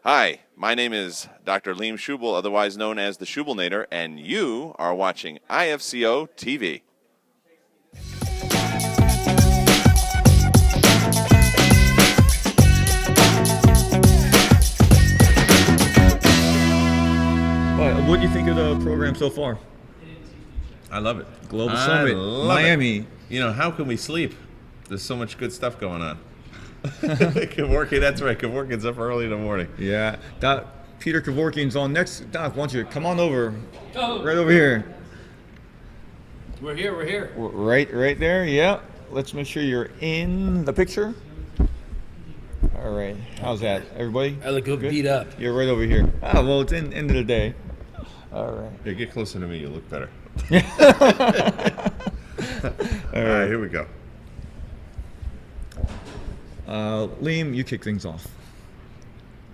Hi, my name is Dr. Liam Schubel, otherwise known as the Schubelnator, and you are watching IFCO-TV. What do you think of the program so far? I love it. Global Summit, Miami. You know, how can we sleep? There's so much good stuff going on. Kevorkian, that's right. Kevorkian's up early in the morning. Yeah. Doc, Peter Kevorkian's on next. Doc, why don't you come on over? Oh. Right over here. We're here. Right there, yeah. Let's make sure you're in the picture. All right. How's that, everybody? I look beat up. You're right over here. Oh, well, it's end of the day. All right. Yeah, get closer to me. You look better. All right, here we go. Liam, you kick things off.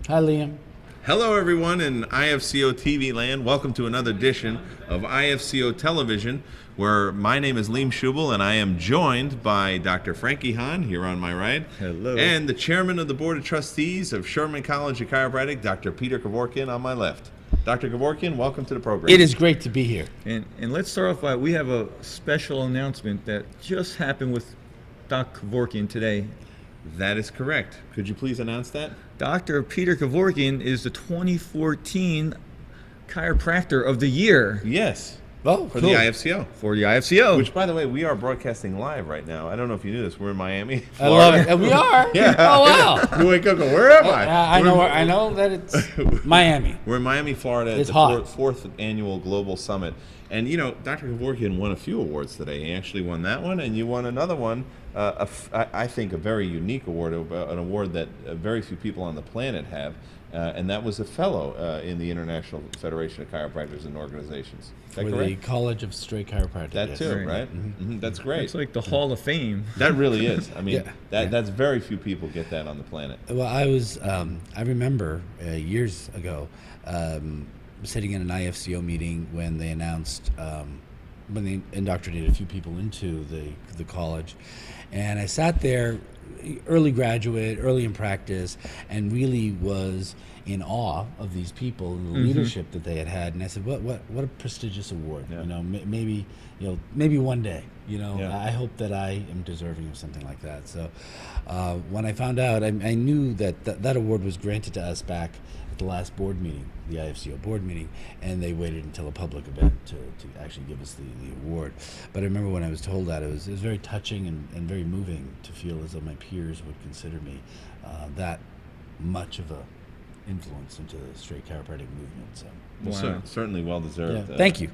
Hi, Liam. Hello, everyone in IFCO TV land. Welcome to another edition of IFCO Television, where my name is Liam Schubel, and I am joined by Dr. Frankie Hahn, here on my right. Hello. And the chairman of the Board of Trustees of Sherman College of Chiropractic, Dr. Peter Kevorkian, on my left. Dr. Kevorkian, welcome to the program. It is great to be here. And let's start off by, we have a special announcement that just happened with Dr. Kevorkian today. That is correct. Could you please announce that? Dr. Peter Kevorkian is the 2014 Chiropractor of the Year. Yes. Oh, for cool. the IFCO. For the IFCO. Which, by the way, we are broadcasting live right now. I don't know if you knew this. We're in Miami, I love it. Florida. And we are? Yeah. Oh, wow. You wake up and go, where am I? I know that it's Miami. We're in Miami, Florida It's at hot. the fourth annual Global Summit. And, you know, Dr. Kevorkian won a few awards today. He actually won that one, and you won another one, I think a very unique award, an award that very few people on the planet have, and that was a fellow in the International Federation of Chiropractors and Organizations. Is that For correct? the College of Straight Chiropractic. That yes. too, right? Mm-hmm. That's great. It's like the Hall of Fame. That really is. I mean, Yeah. that's very few people get that on the planet. Well, I remember years ago sitting in an IFCO meeting when they announced, when they indoctrinated a few people into the college. And I sat there, early graduate, early in practice, and really was in awe of these people and the leadership that they had. And I said, what a prestigious award. Yeah. You know, maybe one day, Yeah. I hope that I am deserving of something like that. So when I found out, I knew that award was granted to us back at the last board meeting, the IFCO board meeting, and they waited until a public event to actually give us the award. But I remember when I was told that, it was very touching and very moving to feel as though my peers would consider me that much of a influence into the straight chiropractic movement. So. Well, certainly well deserved. Yeah. Thank you.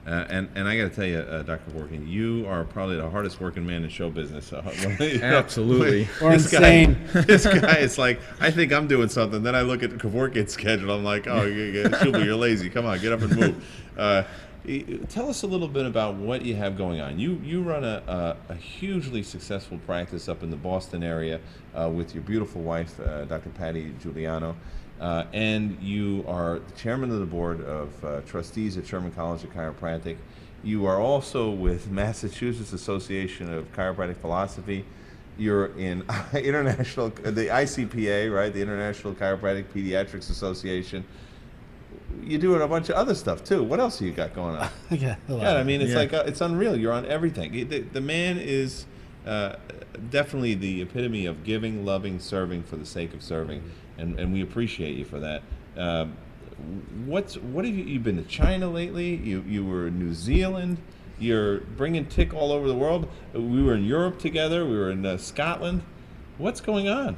And I got to tell you, Dr. Kevorkian, you are probably the hardest working man in show business. Absolutely. Or insane. This guy is like, I think I'm doing something. Then I look at the Kevorkian schedule. I'm like, oh, Schubel, you're lazy. Come on, get up and move. Tell us a little bit about what you have going on. You run a hugely successful practice up in the Boston area with your beautiful wife, Dr. Patty Giuliano. And you are the chairman of the board of trustees at Sherman College of Chiropractic. You are also with Massachusetts Association of Chiropractic Philosophy. You're in the ICPA, right? The International Chiropractic Pediatrics Association. You're doing a bunch of other stuff too. What else have you got going on? Yeah, I mean, it's like it's unreal. You're on everything. The man is definitely the epitome of giving, loving, serving for the sake of serving. And we appreciate you for that. What have you've been to China lately? You were in New Zealand. You're bringing tick all over the world. We were in Europe together. We were in Scotland. What's going on?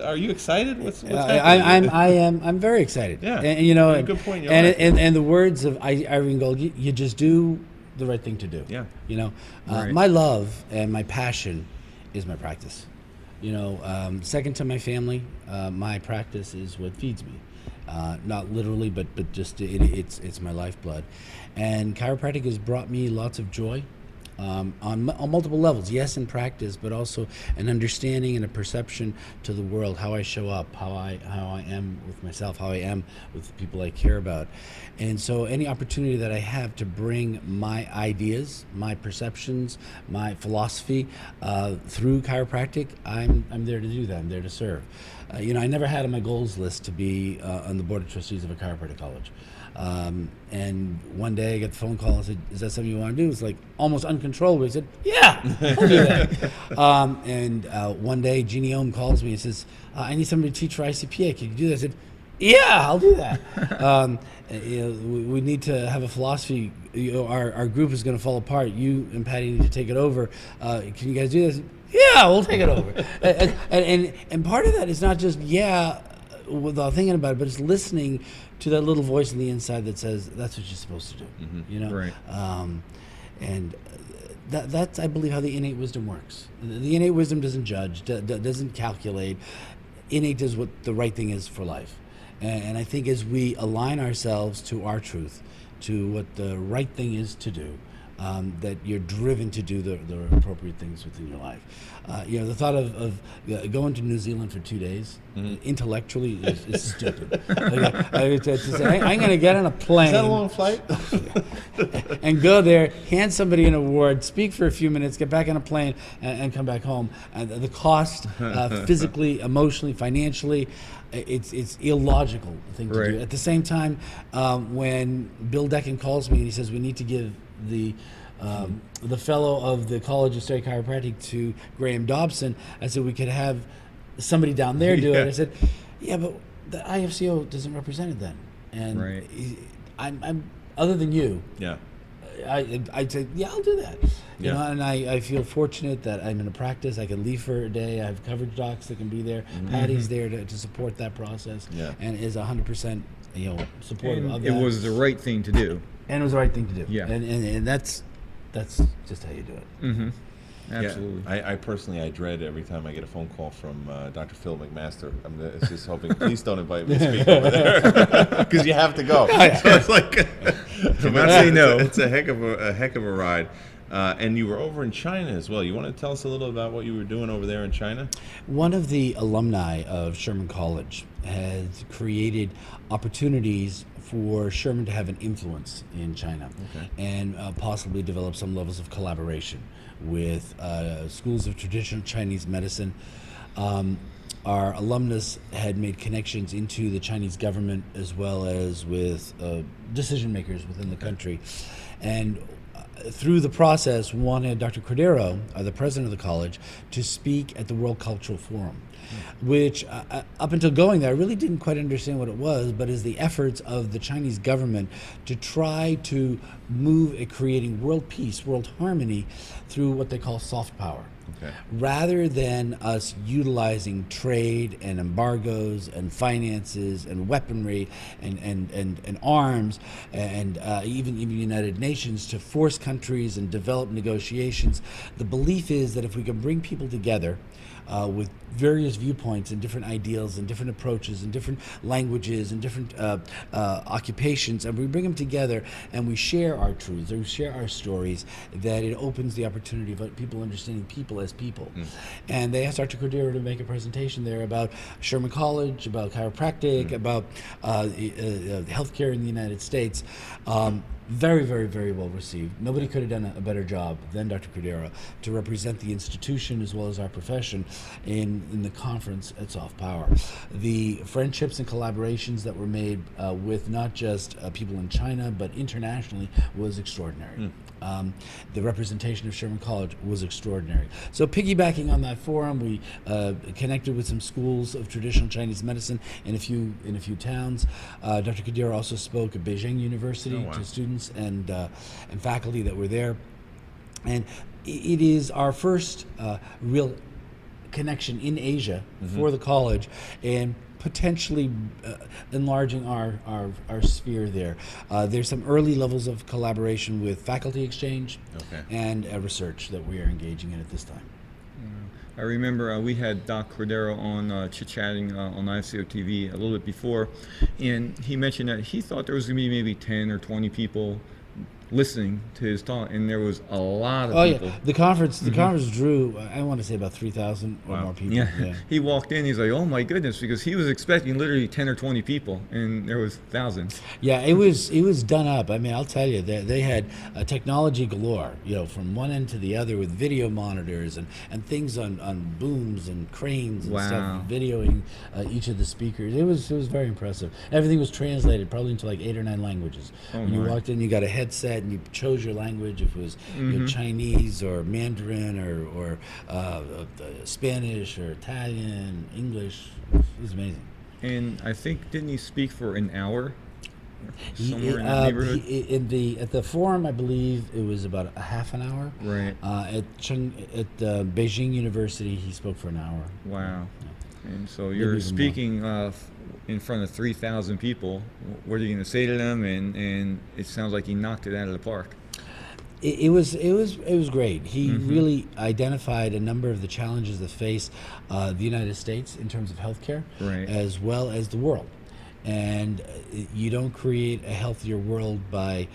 Are you excited? What's happening? I'm very excited. Yeah, and good point. And the words of Irving Gold, you just do the right thing to do. Yeah. Right. My love and my passion is my practice. Second to my family, my practice is what feeds me. Not literally, but just it's my lifeblood. And chiropractic has brought me lots of joy on multiple levels. Yes, in practice, but also an understanding and a perception to the world, how I show up, how I am with myself, how I am with the people I care about. And so any opportunity that I have to bring my ideas, my perceptions, my philosophy through chiropractic, I'm there to do that. I'm there to serve. I never had on my goals list to be on the board of trustees of a chiropractic college. And one day I get the phone call and said, "Is that something you want to do?" It's like almost uncontrollable. He said, "Yeah, I'll do that." And one day Jeannie Ohm calls me and says, "I need somebody to teach for ICPA. Can you do that?" I said, "Yeah, I'll do that." We need to have a philosophy. Our group is going to fall apart. You and Patty need to take it over. Can you guys do this? Yeah, we'll take it over. and part of that is not just without thinking about it, but it's listening to that little voice on the inside that says that's what you're supposed to do. Right. And that's I believe how the innate wisdom works. The innate wisdom doesn't judge, doesn't calculate. Innate is what the right thing is for life. And I think as we align ourselves to our truth, to what the right thing is to do, that you're driven to do the appropriate things within your life. The thought of going to New Zealand for 2 days, intellectually, is stupid. To say, I'm going to get on a plane. Is that a long flight? And go there, hand somebody an award, speak for a few minutes, get back on a plane, and come back home. And the cost, physically, emotionally, financially, it's illogical thing to do. At the same time, when Bill Decken calls me and he says we need to give the fellow of the College of State Chiropractic to Graham Dobson, I said we could have somebody down there do it. I said, yeah, but the IFCO doesn't represent it then. And I'm other than you. Yeah. I'd say, yeah, I'll do that. You know, and I feel fortunate that I'm in a practice. I can leave for a day. I have coverage docs that can be there. Patty's there to support that process, and is 100% supportive of that. It was the right thing to do. And it was the right thing to do. Yeah. And that's just how you do it. Mm-hmm. Absolutely. Yeah, I personally dread every time I get a phone call from Dr. Phil McMaster. I'm just hoping, please don't invite me to speak over there, because you have to go. So it's like, It's a heck of a ride. And you were over in China as well. You want to tell us a little about what you were doing over there in China? One of the alumni of Sherman College has created opportunities for Sherman to have an influence in China, and possibly develop some levels of collaboration with schools of traditional Chinese medicine. Our alumnus had made connections into the Chinese government as well as with decision makers within the country. And through the process, wanted Dr. Cordero, the president of the college, to speak at the World Cultural Forum, which up until going there, I really didn't quite understand what it was, but is the efforts of the Chinese government to try to move at creating world peace, world harmony through what they call soft power. Rather than us utilizing trade and embargoes and finances and weaponry and arms and even the United Nations to force countries and develop negotiations, the belief is that if we can bring people together with various viewpoints and different ideals and different approaches and different languages and different occupations, and we bring them together and we share our truths or we share our stories, that it opens the opportunity of people understanding people as people. And they asked Dr. Cordero to make a presentation there about Sherman College, about chiropractic, about healthcare in the United States. Very, very, very well received. Nobody could have done a better job than Dr. Cordero to represent the institution as well as our profession in the conference at Soft Power. The friendships and collaborations that were made with not just people in China but internationally was extraordinary. The representation of Sherman College was extraordinary. So piggybacking on that forum, we connected with some schools of traditional Chinese medicine in a few towns. Dr. Cordero also spoke at Beijing University to students and faculty that were there. And it is our first real connection in Asia for the college, and potentially enlarging our sphere there. There's some early levels of collaboration with faculty exchange and research that we are engaging in at this time. I remember we had Doc Cordero on chit-chatting on IFCO-TV a little bit before, and he mentioned that he thought there was going to be maybe 10 or 20 people listening to his talk, and there was a lot of Oh people. yeah, the conference drew I want to say about 3,000 or more people. Yeah. He walked in, he's like, oh my goodness, because he was expecting literally 10 or 20 people, and there was thousands. Yeah, it was done up. I mean, I'll tell you, they had technology galore, from one end to the other with video monitors and things on booms and cranes and stuff, videoing each of the speakers. It was very impressive. Everything was translated probably into like 8 or 9 languages. When you walked in, you got a headset and you chose your language, if it was Chinese or Mandarin or Spanish or Italian, English. It was amazing. And I think, didn't he speak for an hour? Somewhere in that neighborhood? At the forum, I believe it was about a half an hour. Right. At Beijing University, he spoke for an hour. Wow. And so you're speaking in front of 3,000 people. What are you going to say to them? And it sounds like he knocked it out of the park. It was great. He really identified a number of the challenges that face the United States in terms of healthcare, as well as the world. And you don't create a healthier world by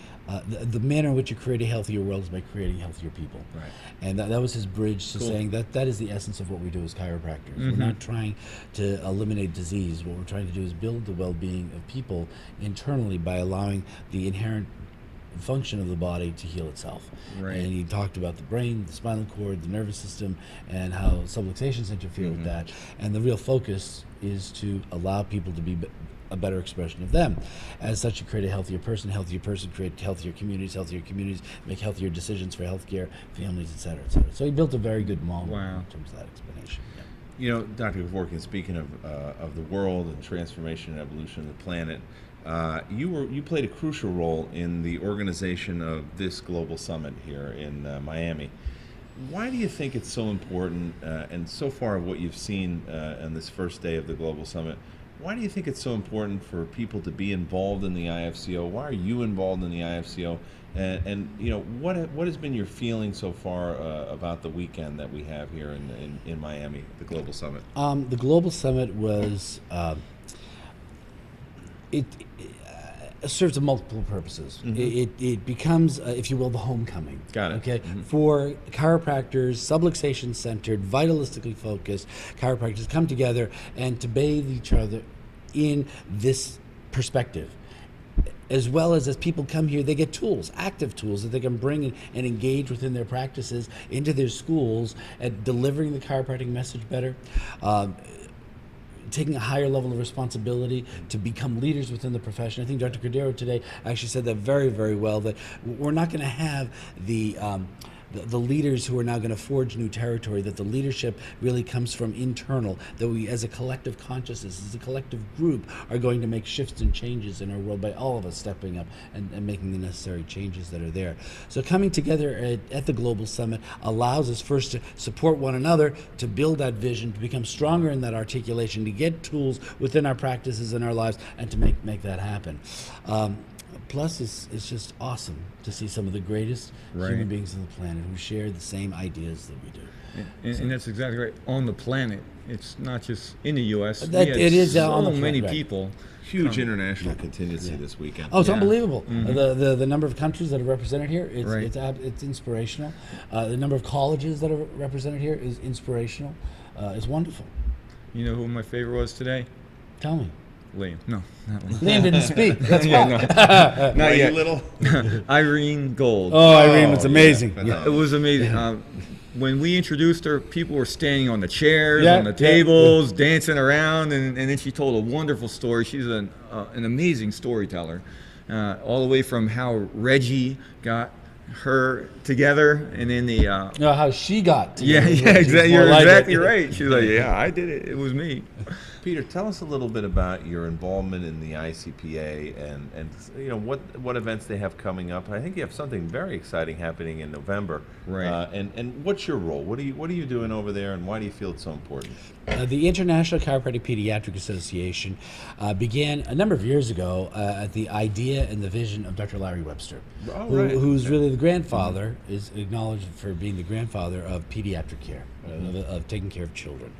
the manner in which you create a healthier world is by creating healthier people. Right. And that was his bridge to saying that is the essence of what we do as chiropractors. We're not trying to eliminate disease. What we're trying to do is build the well-being of people internally by allowing the inherent function of the body to heal itself. Right. And he talked about the brain, the spinal cord, the nervous system, and how subluxations interfere with that. And the real focus is to allow people to be a better expression of them. As such, you create a healthier person create healthier communities make healthier decisions for healthcare, families, et cetera, et cetera. So he built a very good model in terms of that explanation. Yeah. Dr. Kevorkian, speaking of the world and transformation and evolution of the planet, you played a crucial role in the organization of this global summit here in Miami. Why do you think it's so important, and so far what you've seen on this first day of the global summit, why do you think it's so important for people to be involved in the IFCO? Why are you involved in the IFCO? And what has been your feeling so far about the weekend that we have here in Miami, the Global Summit? The Global Summit was it serves multiple purposes. It becomes, if you will, the homecoming. Got it. Okay, for chiropractors, subluxation centered, vitalistically focused chiropractors come together and to bathe each other in this perspective. As well as people come here, they get tools, active tools that they can bring and engage within their practices, into their schools, at delivering the chiropractic message better. Taking a higher level of responsibility to become leaders within the profession. I think Dr. Cordero today actually said that very, very well, that we're not going to have the leaders who are now going to forge new territory, that the leadership really comes from internal, that we as a collective consciousness, as a collective group, are going to make shifts and changes in our world by all of us stepping up and making the necessary changes that are there. So coming together at the Global Summit allows us first to support one another, to build that vision, to become stronger in that articulation, to get tools within our practices and our lives, and to make that happen. Plus, it's just awesome to see some of the greatest human beings on the planet who share the same ideas that we do. And that's exactly right. On the planet, it's not just in the U.S. It is so on the planet, many people. Huge international contingency this weekend. Oh, it's unbelievable. The number of countries that are represented here, it's inspirational. The number of colleges that are represented here is inspirational. It's wonderful. You know who my favorite was today? Tell me. Liam. No, not Liam. Liam didn't speak. That's no. Not yet. Little. Irene Gold. Oh, Irene was amazing. Yeah, it was amazing. When we introduced her, people were standing on the chairs, on the tables, dancing around, and then she told a wonderful story. She's an amazing storyteller, all the way from how Reggie got her together, and then how she got together. Yeah, exactly. You're exactly right. She's like, yeah, I did it. It was me. Peter, tell us a little bit about your involvement in the ICPA and what events they have coming up. I think you have something very exciting happening in November. Right. And what's your role? What are you doing over there, and why do you feel it's so important? The International Chiropractic Pediatric Association began a number of years ago at the idea and the vision of Dr. Larry Webster, who's really the grandfather, is acknowledged for being the grandfather of pediatric care, of taking care of children.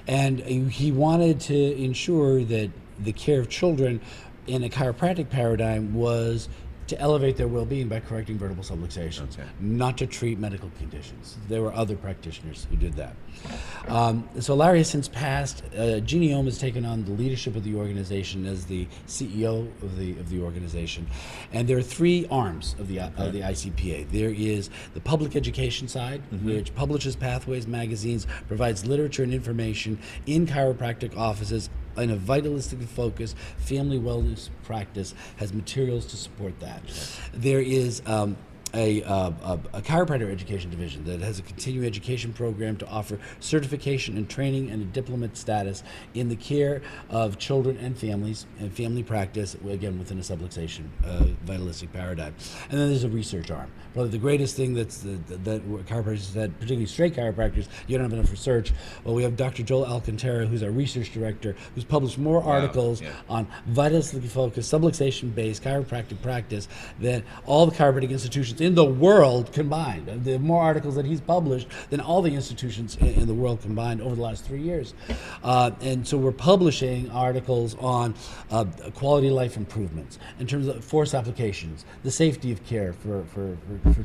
And he wanted to ensure that the care of children in a chiropractic paradigm was to elevate their well-being by correcting vertebral subluxations, not to treat medical conditions. There were other practitioners who did that. So Larry has since passed. Jeannie Ohm has taken on the leadership of the organization as the CEO of the organization, and there are 3 arms of the ICPA. There is the public education side, which publishes Pathways magazines, provides literature and information in chiropractic offices in a vitalistically focused family wellness practice, has materials to support that. There is a chiropractor education division that has a continuing education program to offer certification and training and a diplomate status in the care of children and families and family practice, again within a subluxation vitalistic paradigm. And then there's a research arm. Probably the greatest thing that chiropractors said, particularly straight chiropractors, you don't have enough research. Well, we have Dr. Joel Alcantara, who's our research director, who's published more articles on vitalistically focused, subluxation-based chiropractic practice than all the chiropractic institutions in the world combined. There are more articles that he's published than all the institutions in the world combined over the last 3 years. And so we're publishing articles on quality of life improvements in terms of force applications, the safety of care for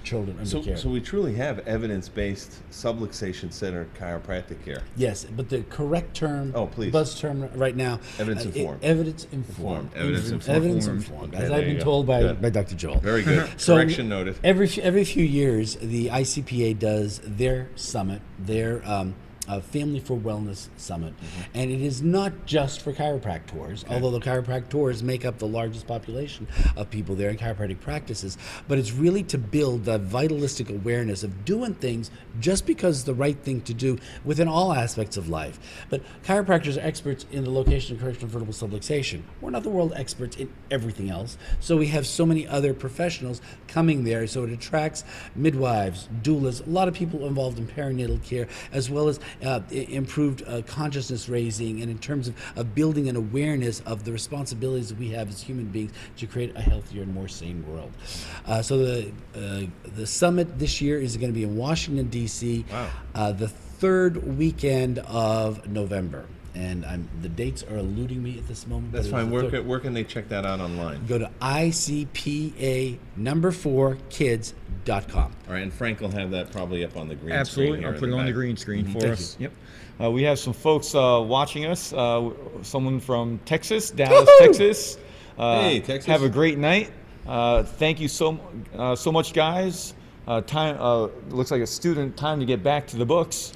children under care. So we truly have evidence-based subluxation-centered chiropractic care. Yes, but the correct term, buzz term right now, evidence-informed. Evidence-informed. Evidence-informed. Evidence-informed, Okay, as I've been told by Dr. Joel. Very good. So Correction noted. Every few years, the ICPA does their summit, their Family for Wellness Summit. And it is not just for chiropractors, although the chiropractors make up the largest population of people there in chiropractic practices, but it's really to build the vitalistic awareness of doing things just because it's the right thing to do within all aspects of life. But chiropractors are experts in the location and correction of vertebral subluxation. We're not the world experts in everything else, so we have so many other professionals coming there, so it attracts midwives, doulas, a lot of people involved in perinatal care, as well as improved consciousness raising, and in terms of building an awareness of the responsibilities that we have as human beings to create a healthier and more sane world. So the summit this year is going to be in Washington, D.C., the 3rd weekend of November. And the dates are eluding me at this moment. That's fine. Where can they check that out online? Go to ICPA4kids.com. All right, and Frank will have that probably up on the green screen. Absolutely, I'll put it on the green screen for us. Yep. We have some folks watching us. Someone from Texas, Dallas, Texas. Hey, Texas. Have a great night. Thank you so much, guys. Looks like a student time to get back to the books.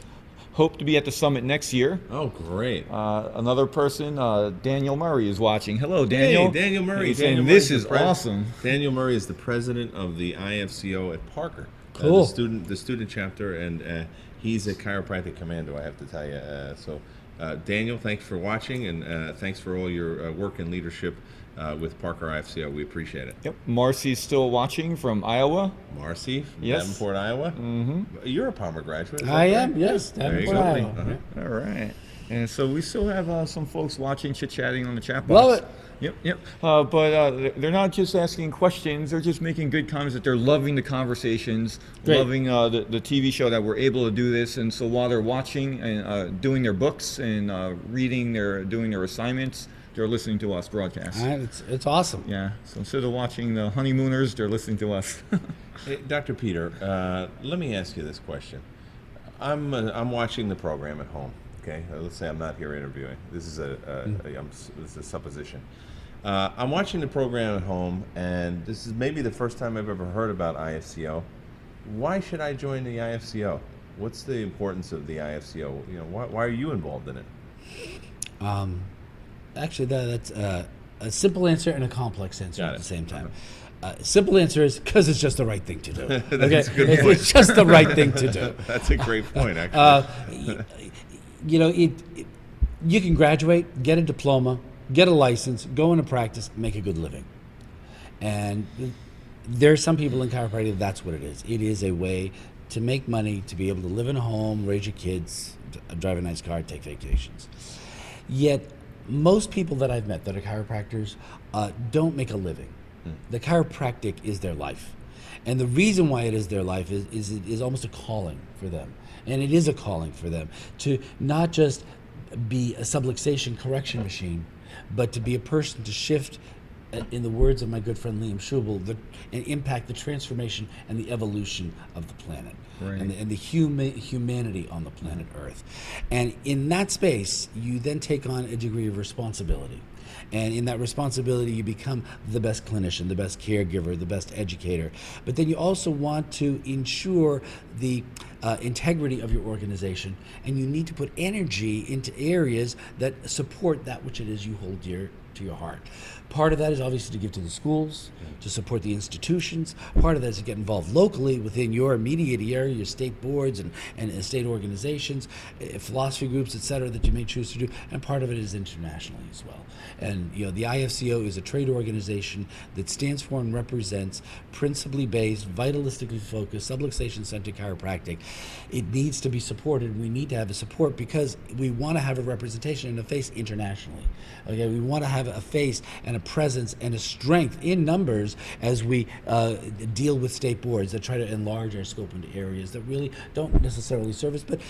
Hope to be at the summit next year. Oh, great. Another person, Daniel Murray, is watching. Hello, Daniel. Hey, Daniel Murray. He's saying this is awesome. Daniel Murray is the president of the IFCO at Parker. Cool. The student chapter, and he's a chiropractic commando, I have to tell you. Daniel, thanks for watching, and thanks for all your work and leadership with Parker IFCO. We appreciate it. Yep. Marcy's still watching from Iowa. Marcy, from Yes. Davenport, Iowa. Mm-hmm. You're a Palmer graduate. Is that I right? am, yes. There you Davenport, go. Iowa. All right. And so we still have some folks watching, chit-chatting on the chat box. Love it. Yep. But they're not just asking questions. They're just making good comments that they're loving the conversations, Great. loving the TV show that we're able to do this. And so while they're watching and doing their books and doing their assignments, they're listening to us broadcast. It's awesome. Yeah. So instead of watching the honeymooners, they're listening to us. Hey, Dr. Peter, let me ask you this question. I'm watching the program at home. Okay, let's say I'm not here interviewing. This is this is a supposition. I'm watching the program at home, and this is maybe the first time I've ever heard about IFCO. Why should I join the IFCO? What's the importance of the IFCO? Why are you involved in it? Actually, that's a simple answer and a complex answer Got at it. the same time. Simple answer is because it's just the right thing to do. That's a good point. It's just the right thing to do. That's a great point, actually. You can graduate, get a diploma, get a license, go into practice, make a good living. And there are some people in chiropractic, that's what it is. It is a way to make money, to be able to live in a home, raise your kids, drive a nice car, take vacations. Yet, most people that I've met that are chiropractors don't make a living. The chiropractic is their life. And the reason why it is their life is almost a calling for them. And it is a calling for them to not just be a subluxation correction machine, but to be a person to shift in the words of my good friend Liam Schubel, impact the transformation and the evolution of the planet. Right. And the humanity on the planet Earth. And in that space, you then take on a degree of responsibility. And in that responsibility, you become the best clinician, the best caregiver, the best educator. But then you also want to ensure the integrity of your organization, and you need to put energy into areas that support that which it is you hold dear to your heart. Part of that is obviously to give to the schools, to support the institutions. Part of that is to get involved locally within your immediate area, your state boards and state organizations, philosophy groups, et cetera, that you may choose to do. And part of it is internationally as well. And the IFCO is a trade organization that stands for and represents principally based, vitalistically focused, subluxation-centered chiropractic. It needs to be supported. We need to have a support because we want to have a representation and a face internationally. Okay, we want to have a face and a presence and a strength in numbers as we deal with state boards that try to enlarge our scope into areas that really don't necessarily serve us, but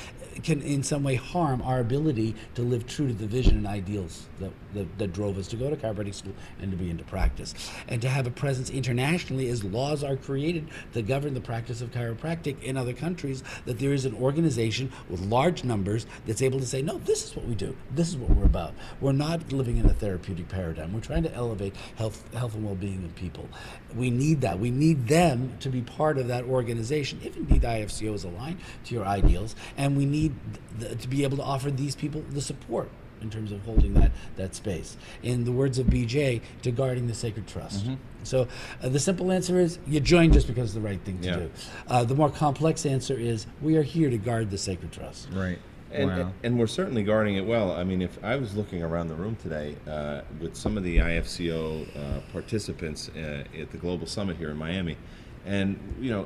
can in some way harm our ability to live true to the vision and ideals that drove us to go to chiropractic school and to be into practice. And to have a presence internationally as laws are created that govern the practice of chiropractic in other countries, that there is an organization with large numbers that's able to say, no, this is what we do. This is what we're about. We're not living in a therapeutic paradigm. We're trying to elevate health and well-being of people. We need that. We need them to be part of that organization, if indeed IFCO is aligned to your ideals, and we need to be able to offer these people the support in terms of holding that space. In the words of BJ, to guarding the sacred trust. Mm-hmm. So the simple answer is you join just because it's the right thing to do. The more complex answer is we are here to guard the sacred trust. Right. And we're certainly guarding it well. I mean, if I was looking around the room today with some of the IFCO participants at the Global Summit here in Miami, and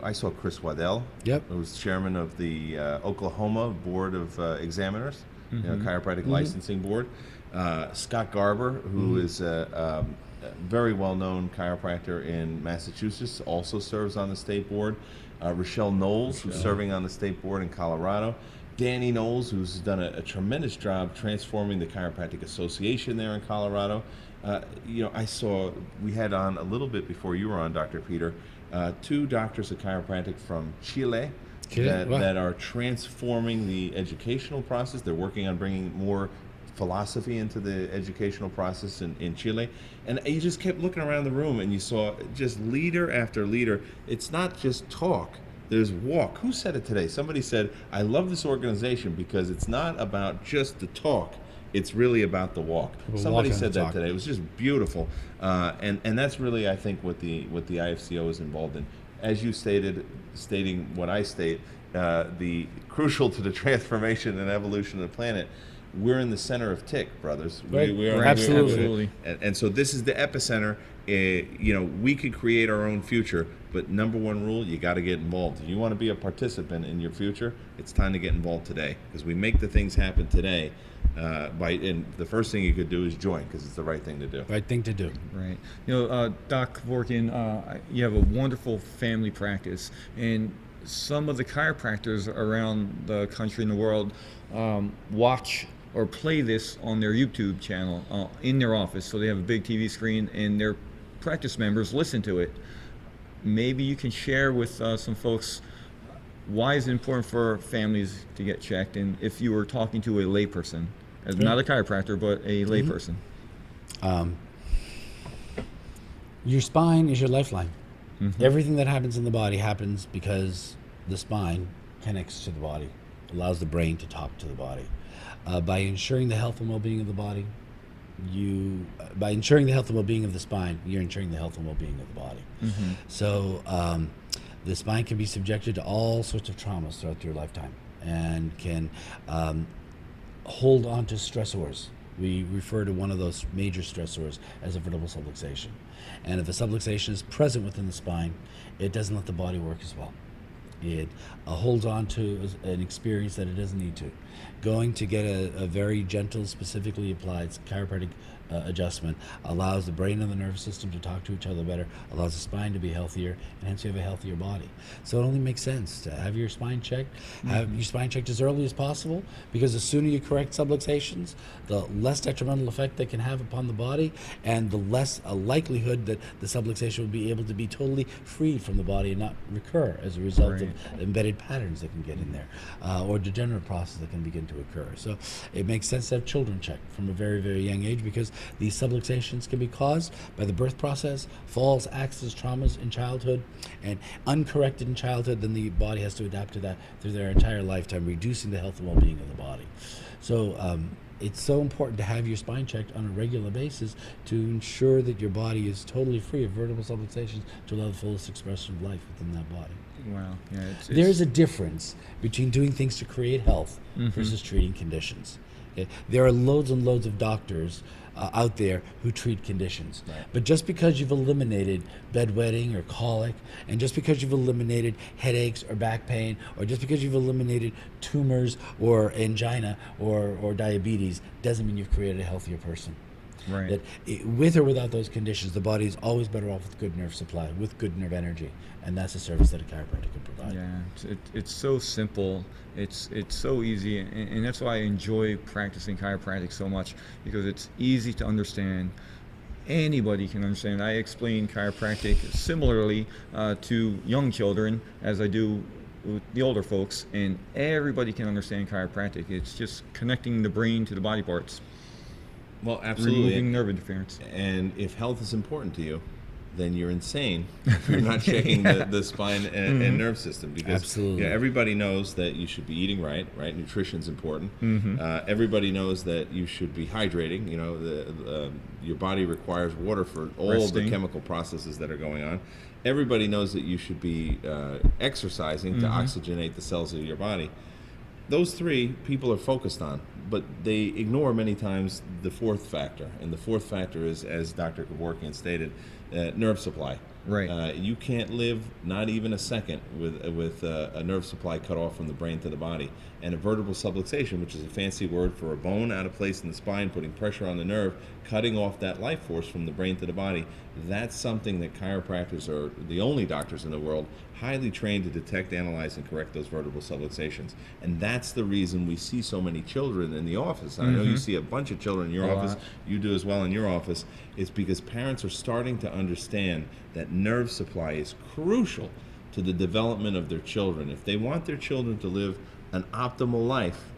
I saw Chris Waddell, who was chairman of the Oklahoma Board of Examiners, Chiropractic Licensing Board. Scott Garber, who is a very well-known chiropractor in Massachusetts, also serves on the state board. Rochelle Knowles, who's serving on the state board in Colorado. Danny Knowles, who's done a tremendous job transforming the Chiropractic Association there in Colorado. I saw, we had on a little bit before you were on, Dr. Peter, 2 doctors of chiropractic from Chile that are transforming the educational process. They're working on bringing more philosophy into the educational process in Chile. And you just kept looking around the room and you saw just leader after leader. It's not just talk. There's walk. Who said it today? Somebody said, I love this organization because it's not about just the talk. It's really about the walk. Somebody said that today. It was just beautiful. And that's really, I think, what the IFCO is involved in. As you stating what I state, the crucial to the transformation and evolution of the planet, we're in the center of TIC, brothers. Right. We are, Absolutely. And so this is the epicenter. We could create our own future, but number one rule, you got to get involved. If you want to be a participant in your future, it's time to get involved today, because we make the things happen today. And the first thing you could do is join, because it's the right thing to do. Right thing to do. Right. Doc Kevorkian, you have a wonderful family practice, and some of the chiropractors around the country and the world watch or play this on their YouTube channel in their office. So they have a big TV screen and their practice members listen to it. Maybe you can share with some folks why is it important for families to get checked, and if you were talking to a layperson, not a chiropractor, but a layperson. Your spine is your lifeline. Everything that happens in the body happens because the spine connects to the body, allows the brain to talk to the body. By ensuring the health and well-being of the body, by ensuring the health and well-being of the spine, you're ensuring the health and well-being of the body. So the spine can be subjected to all sorts of traumas throughout your lifetime and can hold on to stressors. We refer to one of those major stressors as a vertebral subluxation. And if a subluxation is present within the spine, it doesn't let the body work as well. It holds on to an experience that it doesn't need to. Going to get a very gentle, specifically applied chiropractic adjustment, allows the brain and the nervous system to talk to each other better, allows the spine to be healthier, and hence you have a healthier body. So it only makes sense to have your spine checked, have your spine checked as early as possible, because the sooner you correct subluxations, the less detrimental effect they can have upon the body, and the less a likelihood that the subluxation will be able to be totally freed from the body and not recur as a result of embedded patterns that can get in there, or degenerative process that can begin to occur. So it makes sense to have children checked from a very, very young age, because these subluxations can be caused by the birth process, falls, accidents, traumas in childhood, and uncorrected in childhood, then the body has to adapt to that through their entire lifetime, reducing the health and well-being of the body. So it's so important to have your spine checked on a regular basis to ensure that your body is totally free of vertebral subluxations to allow the fullest expression of life within that body. Wow. Yeah, There's a difference between doing things to create health versus treating conditions. Okay? There are loads and loads of doctors out there who treat conditions. Right. But just because you've eliminated bedwetting or colic, and just because you've eliminated headaches or back pain, or just because you've eliminated tumors or angina or diabetes, doesn't mean you've created a healthier person. Right. That with or without those conditions, the body is always better off with good nerve supply, with good nerve energy, and that's a service that a chiropractor can provide. Yeah, it's so simple. It's so easy, and that's why I enjoy practicing chiropractic so much, because it's easy to understand. Anybody can understand. I explain chiropractic similarly to young children as I do with the older folks, and everybody can understand chiropractic. It's just connecting the brain to the body parts. Well, absolutely. Removing nerve interference. And if health is important to you, then you're insane if you're not checking the spine and nerve system, because Absolutely. Everybody knows that you should be eating right? Nutrition's important. Everybody knows that you should be hydrating. Your body requires water for all Resting. the chemical processes that are going on. Everybody knows that you should be exercising to oxygenate the cells of your body. Those three people are focused on, but they ignore many times the fourth factor. And the fourth factor is, as Dr. Kevorkian stated, nerve supply. Right. You can't live not even a second with a nerve supply cut off from the brain to the body. And a vertebral subluxation, which is a fancy word for a bone out of place in the spine, putting pressure on the nerve, cutting off that life force from the brain to the body, that's something that chiropractors are the only doctors in the world highly trained to detect, analyze, and correct those vertebral subluxations. And that's the reason we see so many children in the office. I know you see a bunch of children in your office. You do as well in your office. It's because parents are starting to understand that nerve supply is crucial to the development of their children. If they want their children to live an optimal life,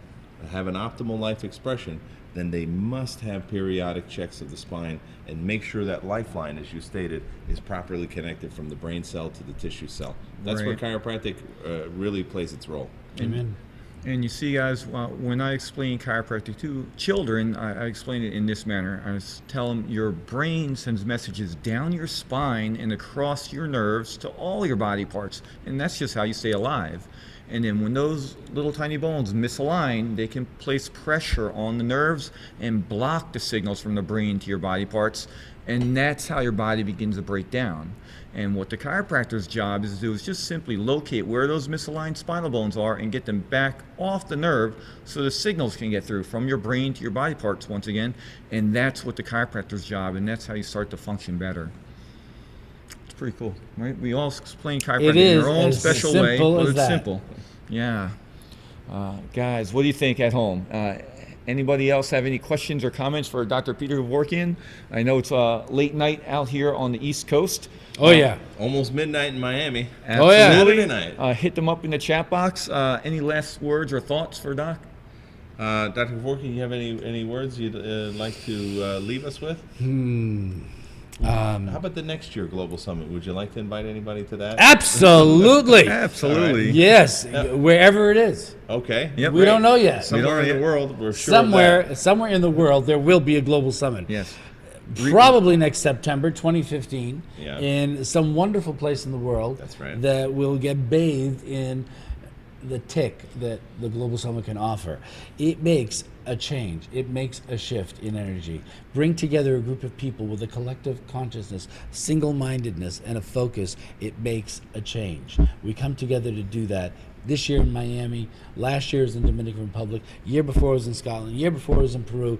have an optimal life expression, then they must have periodic checks of the spine and make sure that lifeline, as you stated, is properly connected from the brain cell to the tissue cell. That's where chiropractic really plays its role. Amen. And you see, guys, when I explain chiropractic to children, I explain it in this manner. I tell them your brain sends messages down your spine and across your nerves to all your body parts, and that's just how you stay alive. And then when those little tiny bones misalign, they can place pressure on the nerves and block the signals from the brain to your body parts, and that's how your body begins to break down. And what the chiropractor's job is to do is just simply locate where those misaligned spinal bones are and get them back off the nerve so the signals can get through from your brain to your body parts once again. And that's what the chiropractor's job, and that's how you start to function better. It's pretty cool, right? We all explain chiropractic in our own special way, but it's simple. Yeah. Guys, what do you think at home? Anybody else have any questions or comments for Dr. Peter Kevorkian? I know it's late night out here on the East Coast. Oh, yeah. Almost midnight in Miami. Absolutely. Saturday night. Hit them up in the chat box. Any last words or thoughts for Doc? Dr. Kevorkian, you have any words you'd like to leave us with? How about the next year Global Summit? Would you like to invite anybody to that? Absolutely. Absolutely. Right. Yes, wherever it is. Okay. Yep. We don't know yet. Somewhere in the world, we're sure of that. Somewhere in the world, there will be a Global Summit. Yes. Probably next September 2015 Yeah. in some wonderful place in the world. That's right. That will get bathed in the tick that the Global Summit can offer. It makes a change. It makes a shift in energy. Bring together a group of people with a collective consciousness, single-mindedness, and a focus. It makes a change. We come together to do that. This year in Miami, last year was in the Dominican Republic, year before it was in Scotland, year before it was in Peru.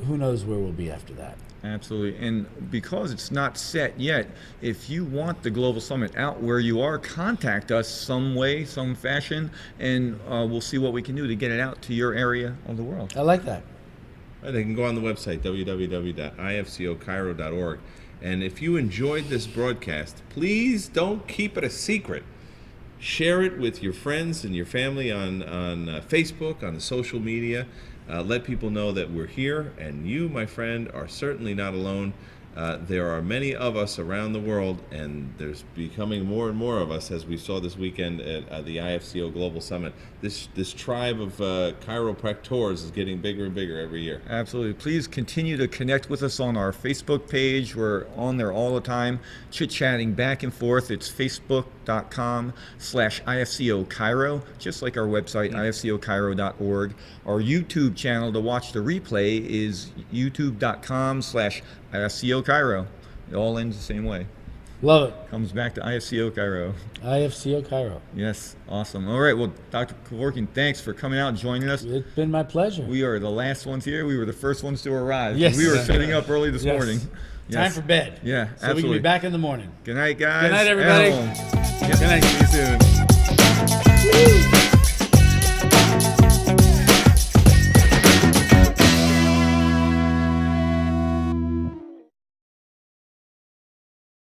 Who knows where we'll be after that? Absolutely. And because it's not set yet, if you want the Global Summit out where you are, contact us some way, some fashion, and we'll see what we can do to get it out to your area of the world. I like that. They can go on the website, www.ifcochiro.org. And if you enjoyed this broadcast, please don't keep it a secret. Share it with your friends and your family on Facebook, on the social media. Let people know that we're here, and you, my friend, are certainly not alone. There are many of us around the world, and there's becoming more and more of us, as we saw this weekend at the IFCO Global Summit. This tribe of chiropractors is getting bigger and bigger every year. Absolutely. Please continue to connect with us on our Facebook page. We're on there all the time, chit-chatting back and forth. It's facebook.com/IFCOChiro, just like our website, IFCOChiro.org. Our YouTube channel to watch the replay is youtube.com/IFCOChiro. It all ends the same way. Love it. Comes back to IFCOChiro. IFCOChiro. Yes, awesome. All right, well, Dr. Kevorkian, thanks for coming out and joining us. It's been my pleasure. We are the last ones here. We were the first ones to arrive. Yes. We were setting up early this morning. Time for bed. Yeah, So absolutely. we can be back in the morning. Good night, guys. Good night, everybody. At home. Yep. Good night. See you soon.